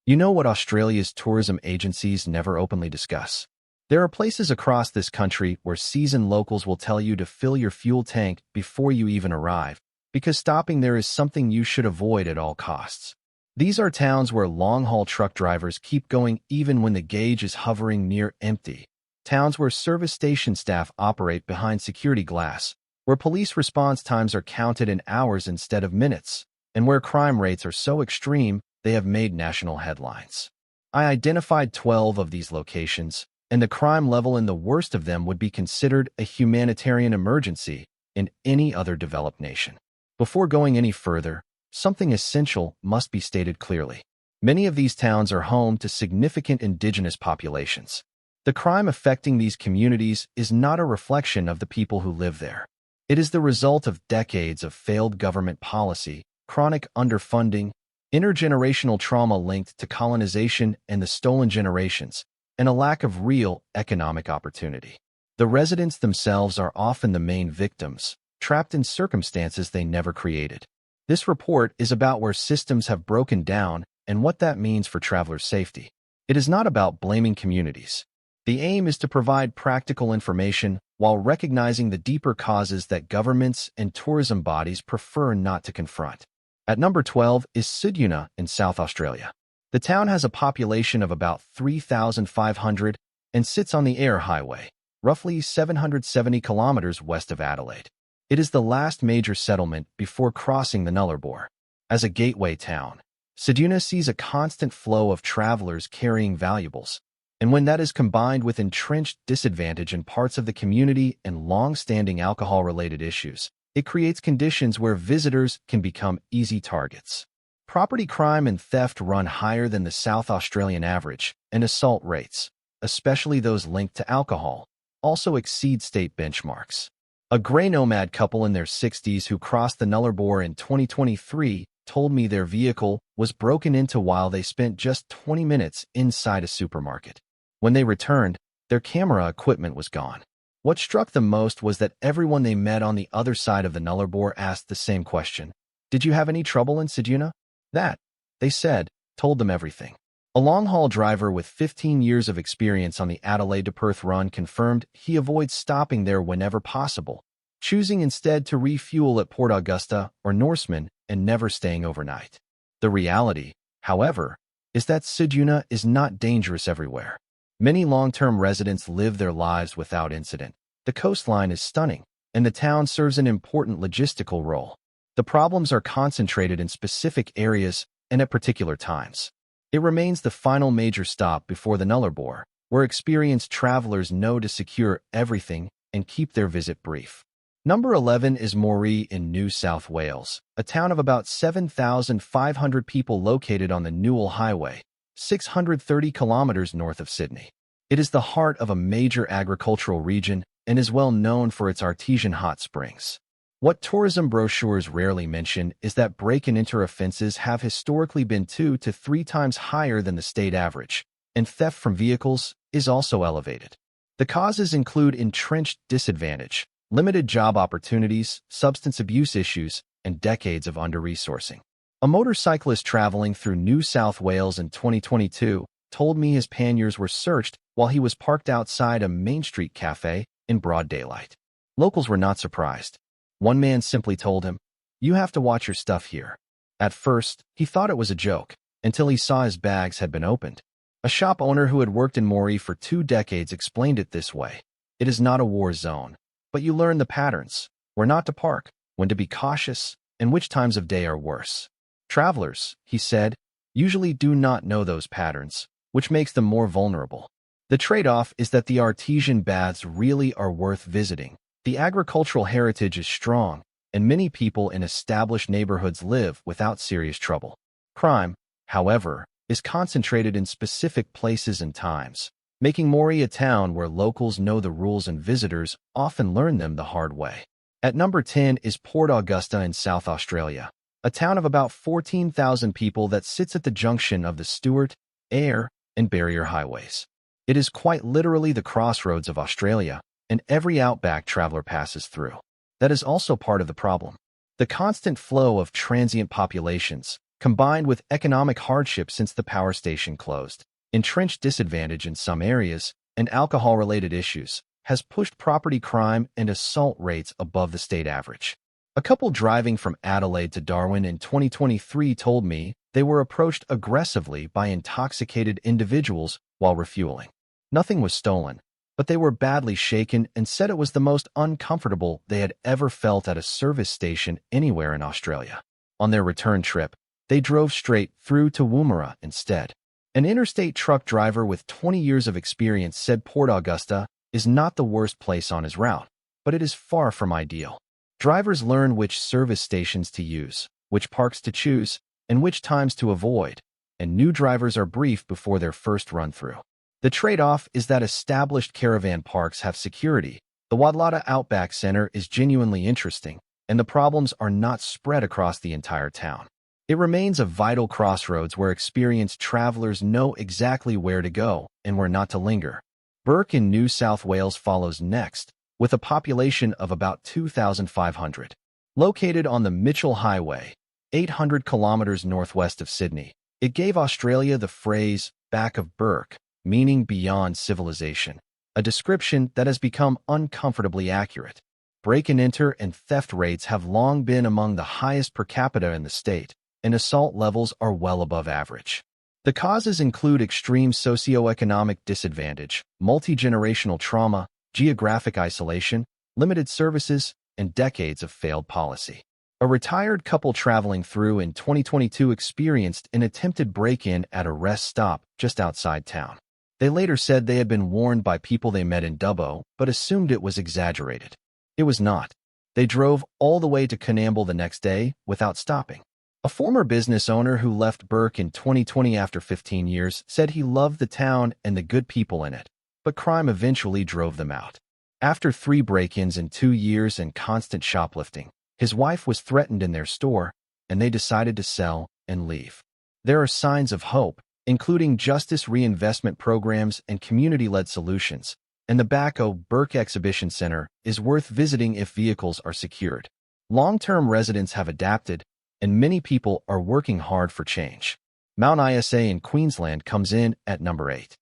You know what Australia's tourism agencies never openly discuss? There are places across this country where seasoned locals will tell you to fill your fuel tank before you even arrive, because stopping there is something you should avoid at all costs. These are towns where long-haul truck drivers keep going even when the gauge is hovering near empty. Towns where service station staff operate behind security glass, where police response times are counted in hours instead of minutes, and where crime rates are so extreme they have made national headlines. I identified 12 of these locations, and the crime level in the worst of them would be considered a humanitarian emergency in any other developed nation. Before going any further, something essential must be stated clearly. Many of these towns are home to significant indigenous populations. The crime affecting these communities is not a reflection of the people who live there. It is the result of decades of failed government policy, chronic underfunding, intergenerational trauma linked to colonization and the stolen generations, and a lack of real economic opportunity. The residents themselves are often the main victims, trapped in circumstances they never created. This report is about where systems have broken down and what that means for travelers' safety. It is not about blaming communities. The aim is to provide practical information while recognizing the deeper causes that governments and tourism bodies prefer not to confront. At number 12 is Ceduna in South Australia. The town has a population of about 3,500 and sits on the Eyre Highway, roughly 770 kilometers west of Adelaide. It is the last major settlement before crossing the Nullarbor. As a gateway town, Ceduna sees a constant flow of travelers carrying valuables, and when that is combined with entrenched disadvantage in parts of the community and long-standing alcohol-related issues, it creates conditions where visitors can become easy targets. Property crime and theft run higher than the South Australian average, and assault rates, especially those linked to alcohol, also exceed state benchmarks. A grey nomad couple in their 60s who crossed the Nullarbor in 2023 told me their vehicle was broken into while they spent just 20 minutes inside a supermarket. When they returned, their camera equipment was gone. What struck them most was that everyone they met on the other side of the Nullarbor asked the same question. "Did you have any trouble in Ceduna?" That, they said, told them everything. A long-haul driver with 15 years of experience on the Adelaide to Perth run confirmed he avoids stopping there whenever possible, choosing instead to refuel at Port Augusta or Norseman and never staying overnight. The reality, however, is that Ceduna is not dangerous everywhere. Many long-term residents live their lives without incident. The coastline is stunning, and the town serves an important logistical role. The problems are concentrated in specific areas and at particular times. It remains the final major stop before the Nullarbor, where experienced travelers know to secure everything and keep their visit brief. Number 11 is Moree in New South Wales, a town of about 7,500 people located on the Newell Highway, 630 kilometers north of Sydney. It is the heart of a major agricultural region and is well known for its artesian hot springs. What tourism brochures rarely mention is that break-and-enter offenses have historically been 2 to 3 times higher than the state average, and theft from vehicles is also elevated. The causes include entrenched disadvantage, limited job opportunities, substance abuse issues, and decades of under-resourcing. A motorcyclist traveling through New South Wales in 2022 told me his panniers were searched while he was parked outside a Main Street cafe in broad daylight. Locals were not surprised. One man simply told him, "You have to watch your stuff here." At first, he thought it was a joke, until he saw his bags had been opened. A shop owner who had worked in Moree for 2 decades explained it this way. "It is not a war zone, but you learn the patterns, where not to park, when to be cautious, and which times of day are worse. Travelers," he said, "usually do not know those patterns, which makes them more vulnerable. The trade-off is that the artesian baths really are worth visiting. The agricultural heritage is strong, and many people in established neighborhoods live without serious trouble. Crime, however, is concentrated in specific places and times, making Moree a town where locals know the rules and visitors often learn them the hard way." At number 10 is Port Augusta in South Australia, a town of about 14,000 people that sits at the junction of the Stuart, Eyre, and Barrier highways. It is quite literally the crossroads of Australia, and every outback traveler passes through. That is also part of the problem. The constant flow of transient populations, combined with economic hardship since the power station closed, entrenched disadvantage in some areas, and alcohol-related issues, has pushed property crime and assault rates above the state average. A couple driving from Adelaide to Darwin in 2023 told me they were approached aggressively by intoxicated individuals while refueling. Nothing was stolen, but they were badly shaken and said it was the most uncomfortable they had ever felt at a service station anywhere in Australia. On their return trip, they drove straight through to Woomera instead. An interstate truck driver with 20 years of experience said Port Augusta is not the worst place on his route, but it is far from ideal. Drivers learn which service stations to use, which parks to choose, and which times to avoid, and new drivers are briefed before their first run-through. The trade-off is that established caravan parks have security, the Wadlata Outback Center is genuinely interesting, and the problems are not spread across the entire town. It remains a vital crossroads where experienced travelers know exactly where to go and where not to linger. Bourke in New South Wales follows next, with a population of about 2,500. Located on the Mitchell Highway, 800 kilometers northwest of Sydney, it gave Australia the phrase, back of Bourke, meaning beyond civilization, a description that has become uncomfortably accurate. Break-and-enter and theft rates have long been among the highest per capita in the state, and assault levels are well above average. The causes include extreme socioeconomic disadvantage, multi-generational trauma, geographic isolation, limited services, and decades of failed policy. A retired couple traveling through in 2022 experienced an attempted break-in at a rest stop just outside town. They later said they had been warned by people they met in Dubbo, but assumed it was exaggerated. It was not. They drove all the way to Kununurra the next day without stopping. A former business owner who left Bourke in 2020 after 15 years said he loved the town and the good people in it, but crime eventually drove them out. After 3 break-ins in 2 years and constant shoplifting, his wife was threatened in their store, and they decided to sell and leave. There are signs of hope, including justice reinvestment programs and community-led solutions, and the Bacco Bourke Exhibition Center is worth visiting if vehicles are secured. Long-term residents have adapted, and many people are working hard for change. Mount Isa in Queensland comes in at number 8.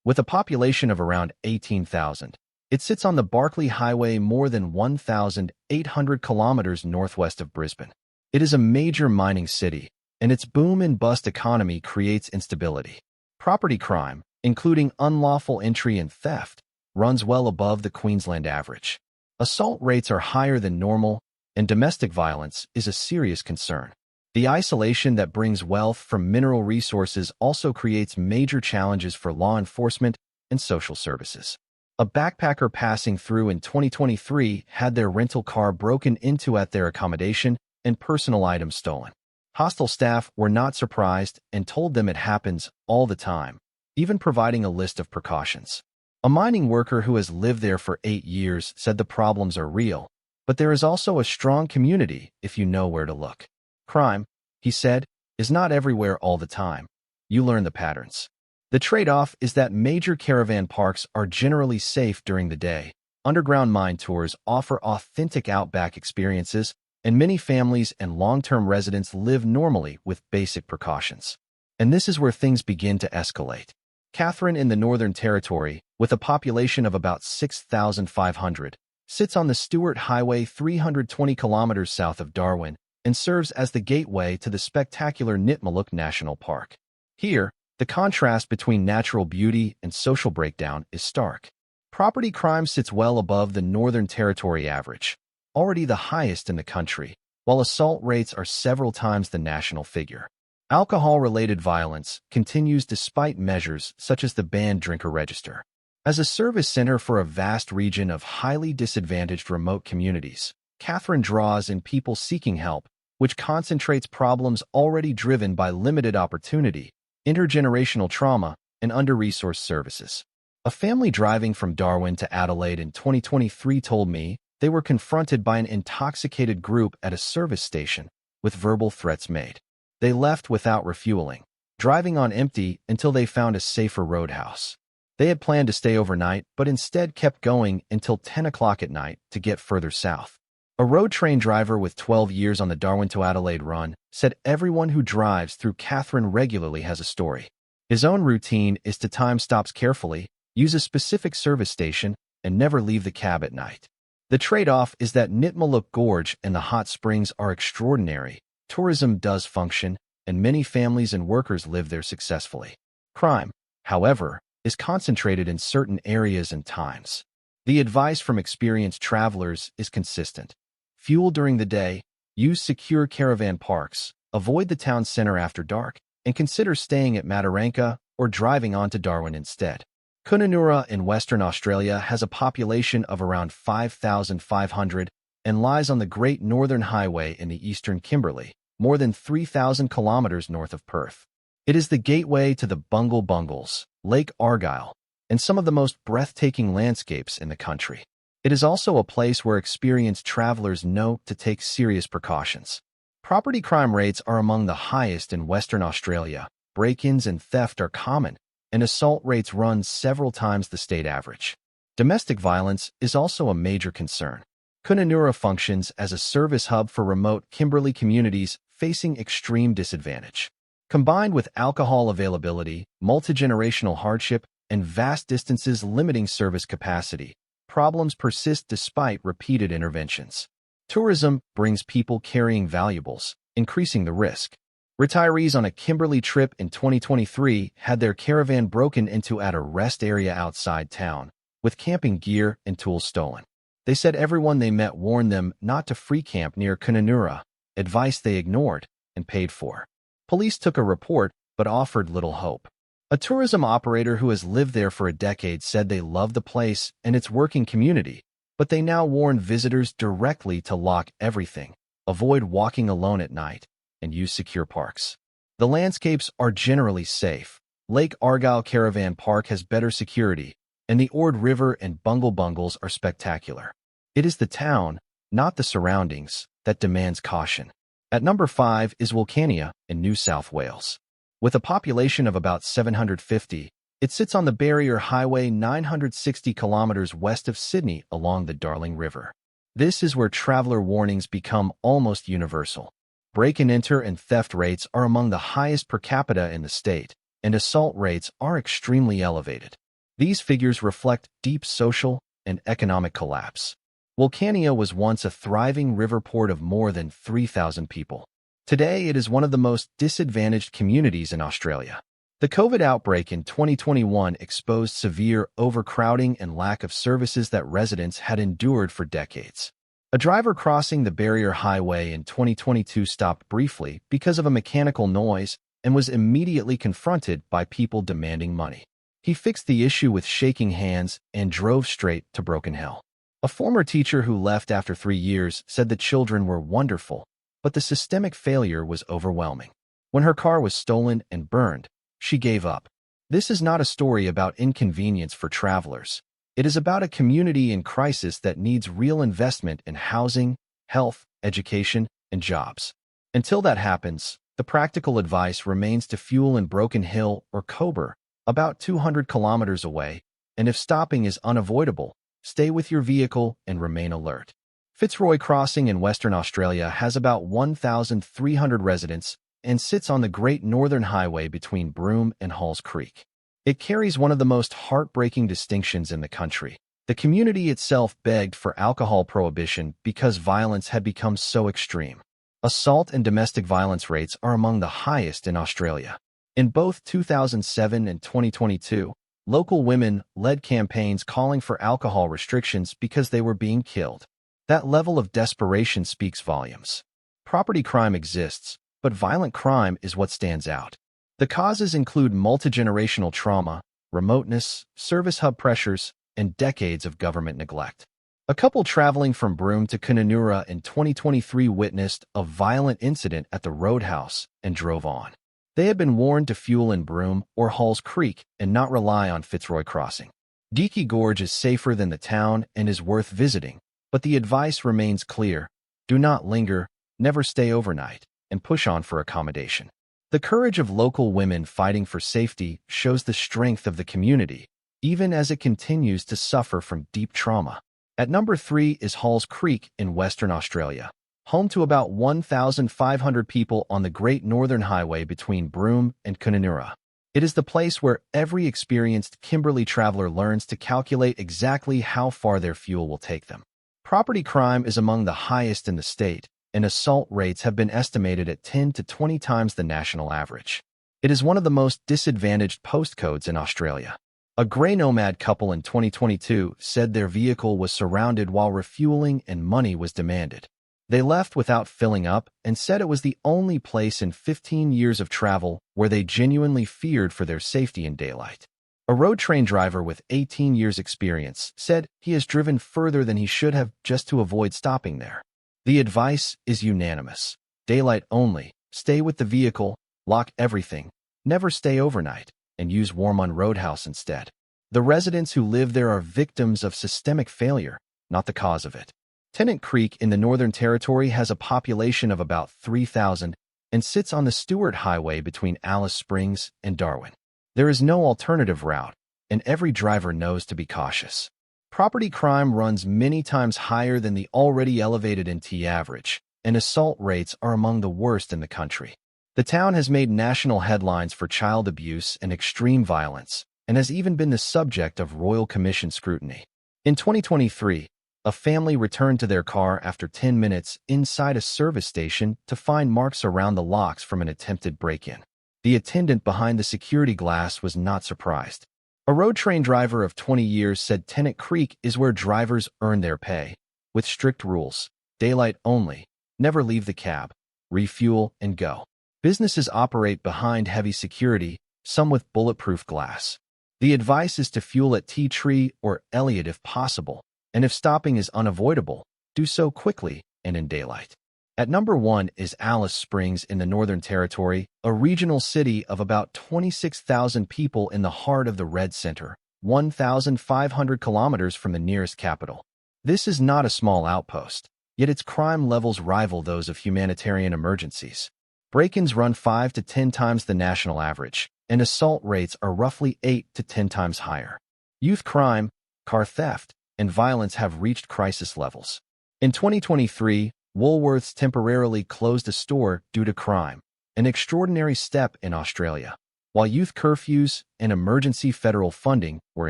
With a population of around 18,000, it sits on the Barkly Highway more than 1,800 kilometers northwest of Brisbane. It is a major mining city, and its boom-and-bust economy creates instability. Property crime, including unlawful entry and theft, runs well above the Queensland average. Assault rates are higher than normal, and domestic violence is a serious concern. The isolation that brings wealth from mineral resources also creates major challenges for law enforcement and social services. A backpacker passing through in 2023 had their rental car broken into at their accommodation and personal items stolen. Hostel staff were not surprised and told them it happens all the time, even providing a list of precautions. A mining worker who has lived there for 8 years said the problems are real, but there is also a strong community if you know where to look. Crime, he said, is not everywhere all the time. You learn the patterns. The trade-off is that major caravan parks are generally safe during the day. Underground mine tours offer authentic outback experiences, and many families and long-term residents live normally with basic precautions. And this is where things begin to escalate. Katherine in the Northern Territory, with a population of about 6,500, sits on the Stewart Highway 320 kilometers south of Darwin and serves as the gateway to the spectacular Nitmaluk National Park. Here, the contrast between natural beauty and social breakdown is stark. Property crime sits well above the Northern Territory average, already the highest in the country, while assault rates are several times the national figure. Alcohol-related violence continues despite measures such as the banned drinker register. As a service center for a vast region of highly disadvantaged remote communities, Katherine draws in people seeking help, which concentrates problems already driven by limited opportunity, intergenerational trauma, and under-resourced services. A family driving from Darwin to Adelaide in 2023 told me they were confronted by an intoxicated group at a service station with verbal threats made. They left without refueling, driving on empty until they found a safer roadhouse. They had planned to stay overnight, but instead kept going until 10 o'clock at night to get further south. A road train driver with 12 years on the Darwin to Adelaide run said everyone who drives through Katherine regularly has a story. His own routine is to time stops carefully, use a specific service station, and never leave the cab at night. The trade-off is that Nitmaluk Gorge and the hot springs are extraordinary, tourism does function, and many families and workers live there successfully. Crime, however, is concentrated in certain areas and times. The advice from experienced travelers is consistent. Fuel during the day, use secure caravan parks, avoid the town center after dark, and consider staying at Mataranka or driving on to Darwin instead. Kununurra in Western Australia has a population of around 5,500 and lies on the Great Northern Highway in the eastern Kimberley, more than 3,000 kilometers north of Perth. It is the gateway to the Bungle Bungles, Lake Argyll, and some of the most breathtaking landscapes in the country. It is also a place where experienced travelers know to take serious precautions. Property crime rates are among the highest in Western Australia. Break-ins and theft are common, and assault rates run several times the state average. Domestic violence is also a major concern. Kununurra functions as a service hub for remote Kimberley communities facing extreme disadvantage. Combined with alcohol availability, multi-generational hardship, and vast distances limiting service capacity, problems persist despite repeated interventions. Tourism brings people carrying valuables, increasing the risk. Retirees on a Kimberley trip in 2023 had their caravan broken into at a rest area outside town, with camping gear and tools stolen. They said everyone they met warned them not to free camp near Kununurra, advice they ignored and paid for. Police took a report but offered little hope. A tourism operator who has lived there for a decade said they love the place and its working community, but they now warn visitors directly to lock everything, avoid walking alone at night, and use secure parks. The landscapes are generally safe. Lake Argyll Caravan Park has better security, and the Ord River and Bungle Bungles are spectacular. It is the town, not the surroundings, that demands caution. At number 5 is Wilcannia in New South Wales. With a population of about 750, it sits on the Barrier Highway 960 kilometers west of Sydney along the Darling River. This is where traveler warnings become almost universal. Break-and-enter and theft rates are among the highest per capita in the state, and assault rates are extremely elevated. These figures reflect deep social and economic collapse. Wilcannia was once a thriving river port of more than 3,000 people. Today, it is one of the most disadvantaged communities in Australia. The COVID outbreak in 2021 exposed severe overcrowding and lack of services that residents had endured for decades. A driver crossing the Barrier Highway in 2022 stopped briefly because of a mechanical noise and was immediately confronted by people demanding money. He fixed the issue with shaking hands and drove straight to Broken Hill. A former teacher who left after 3 years said the children were wonderful, but the systemic failure was overwhelming. When her car was stolen and burned, she gave up. This is not a story about inconvenience for travelers. It is about a community in crisis that needs real investment in housing, health, education, and jobs. Until that happens, the practical advice remains to fuel in Broken Hill or Cobar, about 200 kilometers away, and if stopping is unavoidable, stay with your vehicle and remain alert. Fitzroy Crossing in Western Australia has about 1,300 residents and sits on the Great Northern Highway between Broome and Halls Creek. It carries one of the most heartbreaking distinctions in the country. The community itself begged for alcohol prohibition because violence had become so extreme. Assault and domestic violence rates are among the highest in Australia. In both 2007 and 2022, local women led campaigns calling for alcohol restrictions because they were being killed. That level of desperation speaks volumes. Property crime exists, but violent crime is what stands out. The causes include multi-generational trauma, remoteness, service hub pressures, and decades of government neglect. A couple traveling from Broome to Kununurra in 2023 witnessed a violent incident at the roadhouse and drove on. They had been warned to fuel in Broome or Halls Creek and not rely on Fitzroy Crossing. Deaky Gorge is safer than the town and is worth visiting, but the advice remains clear: do not linger, never stay overnight, and push on for accommodation. The courage of local women fighting for safety shows the strength of the community, even as it continues to suffer from deep trauma. At number 3 is Halls Creek in Western Australia, home to about 1,500 people on the Great Northern Highway between Broome and Kununurra. It is the place where every experienced Kimberley traveler learns to calculate exactly how far their fuel will take them. Property crime is among the highest in the state, and assault rates have been estimated at 10 to 20 times the national average. It is one of the most disadvantaged postcodes in Australia. A grey nomad couple in 2022 said their vehicle was surrounded while refueling and money was demanded. They left without filling up and said it was the only place in 15 years of travel where they genuinely feared for their safety in daylight. A road train driver with 18 years experience said he has driven further than he should have just to avoid stopping there. The advice is unanimous. Daylight only, stay with the vehicle, lock everything, never stay overnight, and use Warmun Roadhouse instead. The residents who live there are victims of systemic failure, not the cause of it. Tennant Creek in the Northern Territory has a population of about 3,000 and sits on the Stewart Highway between Alice Springs and Darwin. There is no alternative route, and every driver knows to be cautious. Property crime runs many times higher than the already elevated NT average, and assault rates are among the worst in the country. The town has made national headlines for child abuse and extreme violence, and has even been the subject of Royal Commission scrutiny. In 2023, a family returned to their car after 10 minutes inside a service station to find marks around the locks from an attempted break-in. The attendant behind the security glass was not surprised. A road train driver of 20 years said Tennant Creek is where drivers earn their pay, with strict rules, daylight only, never leave the cab, refuel, and go. Businesses operate behind heavy security, some with bulletproof glass. The advice is to fuel at Tea Tree or Elliott if possible, and if stopping is unavoidable, do so quickly and in daylight. At number 1 is Alice Springs in the Northern Territory, a regional city of about 26,000 people in the heart of the Red Center, 1,500 kilometers from the nearest capital. This is not a small outpost, yet its crime levels rival those of humanitarian emergencies. Break-ins run 5 to 10 times the national average, and assault rates are roughly 8 to 10 times higher. Youth crime, car theft, and violence have reached crisis levels. In 2023, Woolworths temporarily closed a store due to crime, an extraordinary step in Australia, while youth curfews and emergency federal funding were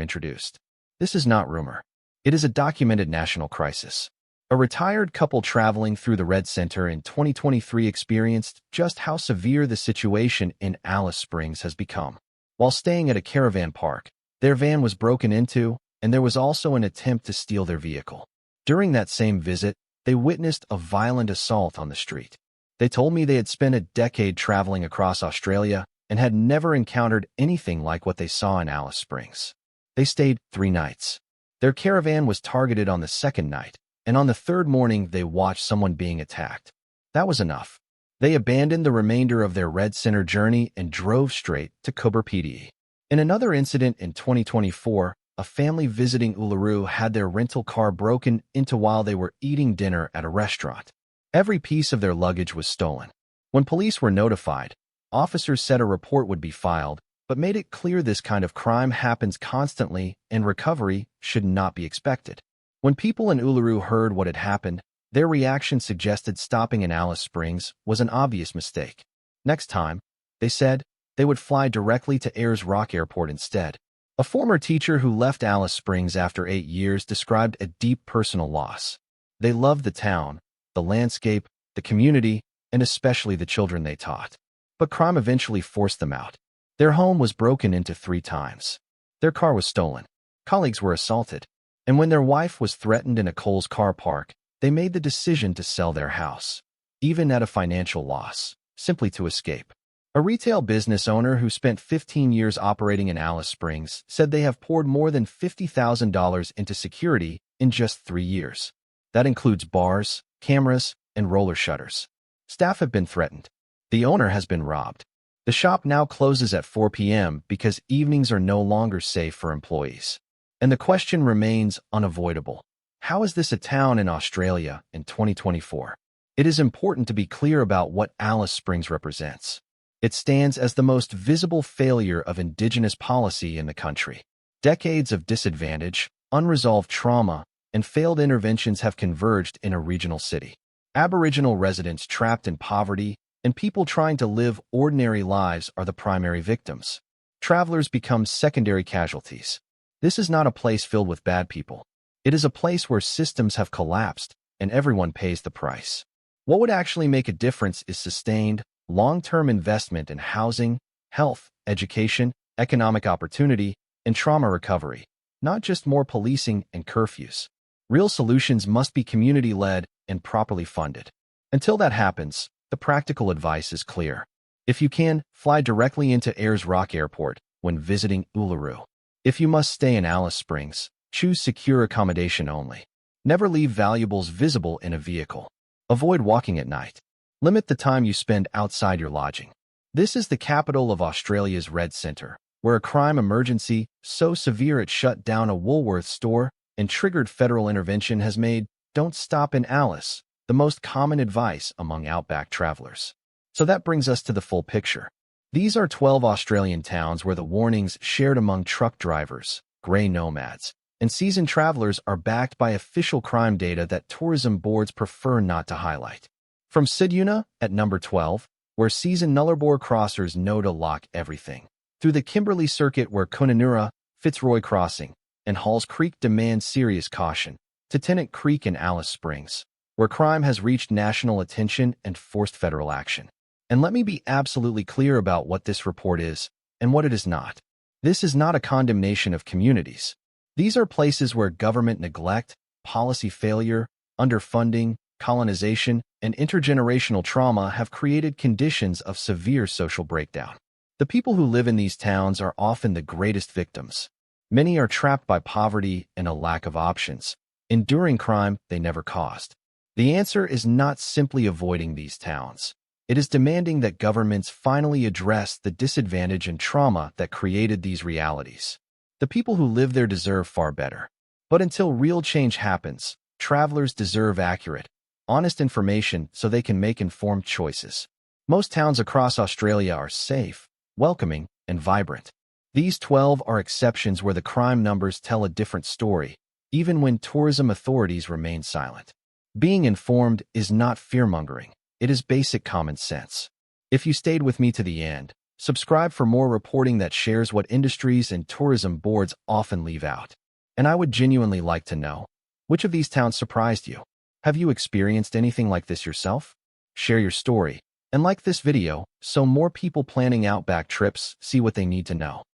introduced. This is not rumor. It is a documented national crisis. A retired couple traveling through the Red Center in 2023 experienced just how severe the situation in Alice Springs has become. While staying at a caravan park, their van was broken into, and there was also an attempt to steal their vehicle. During that same visit, they witnessed a violent assault on the street. They told me they had spent a decade traveling across Australia and had never encountered anything like what they saw in Alice Springs. They stayed 3 nights. Their caravan was targeted on the second night, and on the third morning they watched someone being attacked. That was enough. They abandoned the remainder of their Red Center journey and drove straight to Cobra PD. In another incident in 2024, a family visiting Uluru had their rental car broken into while they were eating dinner at a restaurant. Every piece of their luggage was stolen. When police were notified, officers said a report would be filed, but made it clear this kind of crime happens constantly and recovery should not be expected. When people in Uluru heard what had happened, their reaction suggested stopping in Alice Springs was an obvious mistake. Next time, they said, they would fly directly to Ayers Rock Airport instead. A former teacher who left Alice Springs after 8 years described a deep personal loss. They loved the town, the landscape, the community, and especially the children they taught. But crime eventually forced them out. Their home was broken into 3 times. Their car was stolen. Colleagues were assaulted. And when their wife was threatened in a Kohl's car park, they made the decision to sell their house, even at a financial loss, simply to escape. A retail business owner who spent 15 years operating in Alice Springs said they have poured more than $50,000 into security in just 3 years. That includes bars, cameras, and roller shutters. Staff have been threatened. The owner has been robbed. The shop now closes at 4 p.m. because evenings are no longer safe for employees. And the question remains unavoidable. How is this a town in Australia in 2024? It is important to be clear about what Alice Springs represents. It stands as the most visible failure of Indigenous policy in the country. Decades of disadvantage, unresolved trauma, and failed interventions have converged in a regional city. Aboriginal residents trapped in poverty and people trying to live ordinary lives are the primary victims. Travelers become secondary casualties. This is not a place filled with bad people. It is a place where systems have collapsed and everyone pays the price. What would actually make a difference is sustained, long-term investment in housing, health, education, economic opportunity, and trauma recovery, not just more policing and curfews. Real solutions must be community-led and properly funded. Until that happens, the practical advice is clear. If you can, fly directly into Ayers Rock Airport when visiting Uluru. If you must stay in Alice Springs, choose secure accommodation only. Never leave valuables visible in a vehicle. Avoid walking at night. Limit the time you spend outside your lodging. This is the capital of Australia's Red Centre, where a crime emergency so severe it shut down a Woolworths store and triggered federal intervention has made "Don't stop in Alice" the most common advice among outback travelers. So that brings us to the full picture. These are 12 Australian towns where the warnings shared among truck drivers, grey nomads, and seasoned travelers are backed by official crime data that tourism boards prefer not to highlight. From Ceduna, at number 12, where seasoned Nullarbor crossers know to lock everything, through the Kimberley Circuit where Kununurra, Fitzroy Crossing, and Halls Creek demand serious caution, to Tennant Creek and Alice Springs, where crime has reached national attention and forced federal action. And let me be absolutely clear about what this report is and what it is not. This is not a condemnation of communities. These are places where government neglect, policy failure, underfunding, colonization, and intergenerational trauma have created conditions of severe social breakdown. The people who live in these towns are often the greatest victims. Many are trapped by poverty and a lack of options, enduring crime they never caused. The answer is not simply avoiding these towns. It is demanding that governments finally address the disadvantage and trauma that created these realities. The people who live there deserve far better. But until real change happens, travelers deserve accurate, honest information so they can make informed choices. Most towns across Australia are safe, welcoming, and vibrant. These 12 are exceptions where the crime numbers tell a different story, even when tourism authorities remain silent. Being informed is not fear-mongering. It is basic common sense. If you stayed with me to the end, subscribe for more reporting that shares what industries and tourism boards often leave out. And I would genuinely like to know, which of these towns surprised you? Have you experienced anything like this yourself? Share your story and like this video so more people planning outback trips see what they need to know.